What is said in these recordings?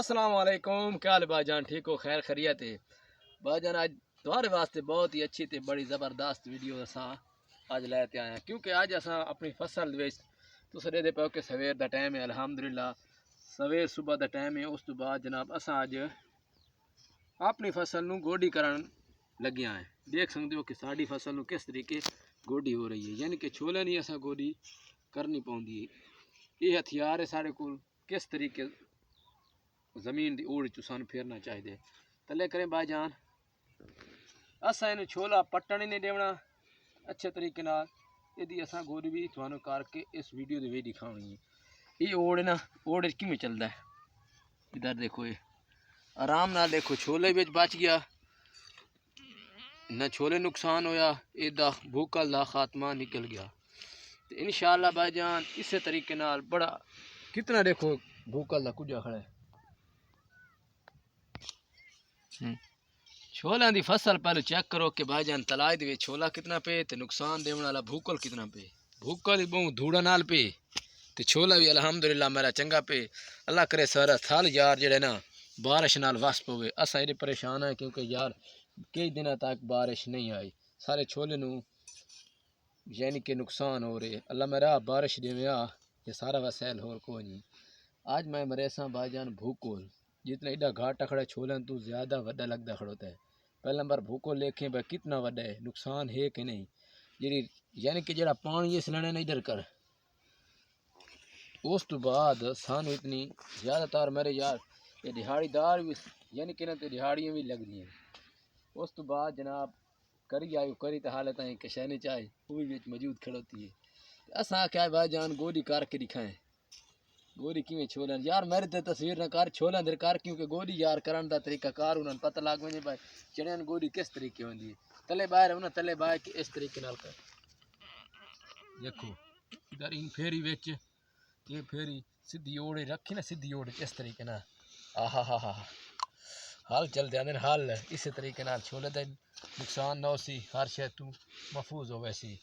अस्सलाम वालेकुम, क्या हाल भाईजान? ठीक हो? खैर खैरियत है भाईजान? आज तुम्हारे वास्ते बहुत ही अच्छी ते बड़ी ज़बरदस्त वीडियो असा आज लैके आए हैं, क्योंकि आज असा अपनी फसल तुस दे पाओ कि सवेर का टाइम है। अल्हम्दुलिल्लाह सवेर सुबह का टाइम है। उस तो बाद जनाब असा अज अपनी फसल नू गोडी करन लगे हैं। देख सकते हो कि साड़ी फसल नू किस तरीके गोडी हो रही है, यानी कि छोले नहीं असा गोडी करनी पौंदी है। ये हथियार है साढ़े को किस तरीके जमीन की ओड़ चू सानू फेरना चाहिए। तले करें भाईजान असा इन छोला पट्टन ही नहीं देना अच्छे तरीके नाल। यदि असा गोरी भी थानू करके इस वीडियो के दिखानी है। ये ओड़ ना ओड़ किमें चलता है, इधर देखो, ये आराम नाल देखो, छोले बिच बच गया ना, छोले नुकसान होया, इदा भूकल का खात्मा निकल गया। तो इंशाअल्लाह भाईजान इस तरीके नाल बड़ा कितना देखो भूकल का कुजा खड़ा है। छोला की फसल पहले चेक करो कि भाईजान तलाई दे छोला कितना पे तो नुकसान देने वाला भूकल कितना पे। भूकल ही बहुत धूड़ा नाल पे तो छोला भी अल्हम्दुलिल्लाह मेरा चंगा पे। अल्लाह करे सारा साल यार जेड़े ना बारिश नाल वस पवे। असा ये परेशान है क्योंकि यार कई दिनों तक बारिश नहीं आई, सारे छोले नू यानी कि नुकसान हो रहे। अल्लाह मेरा बारिश देवे ये सारा वसैल होर कोई नहीं। आज मैं मरे सा भाईजान भूकल जितना एडा घाटा खड़ा छोले तू ज़्यादा वड्डा लगता खड़ोता है। पहला नंबर भूको लेखे भाई कितना वड्डा है, नुकसान है कि नहीं। जी यानी कि जरा पानी इस लेने नहीं इधर कर। उस तो बाद सानू इतनी ज़्यादातर मेरे यार ये दिहाड़ीदार भी यानी कि ना तो दिहाड़ियाँ भी लगती हैं। उस तो बाद जनाब करी आयु करी तो हालत है कि शहनी चाय वो भी बिच मौजूद खड़ोती है। असा क्या भाई जान गोली करके दिखाएं गोरी किमें छोले यार मेरे ते तस्वीर न कर छोले दर कर, क्योंकि गोली यार करन दा तरीका कार उन्हें पता लग वजे भाई चढ़ियां गोली किस तरीके होंदी है। तले बाहर उन्हें तले बाहर कि इस तरीके नाल कर देखो इधर इन फेरी विच ये फेरी सीधी ओड़े रखी ना, सीधी ओड़े इस तरीके ना आहा हा हा हाल चल जाते हाल इस तरीके नाल छोले दा नुकसान ना हो सी हर शे तू महफूज हो वैसी।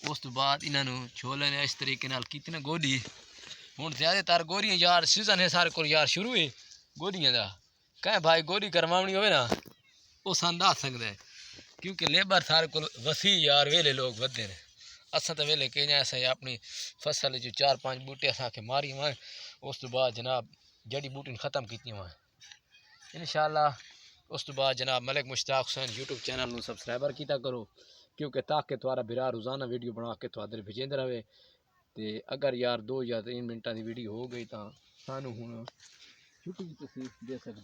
उस तो बाद इन्हों छोले ने इस तरीके नाल कितना गोली हूँ ज़्यादातर गोरियां यार सीजन है सारे को यार शुरू है गोरियां का कहें भाई गोरी करवानी हो ना वो सन दस सकता है, क्योंकि लेबर सारे को वसी यार वेले लोग बदे ने। असा तो वेले कहीं असें अपनी फसल जो 4-5 बूटे असा के मारी वह उस तो बाद जनाब जड़ी बूटी ख़त्म की वह इंशाअल्लाह। उस तो बाद जनाब मलिक मुश्ताक हुसैन यूट्यूब चैनल में सबसक्राइबर किया करो, क्योंकि ताकि तुम्हारा बिरा रोज़ाना वीडियो बना के थोड़े भेजेंदे रहे। तो अगर यार 2 या 3 मिनटा की वीडियो हो गई तो सानू हुण छुट्टी भी तुसीं दे सकते।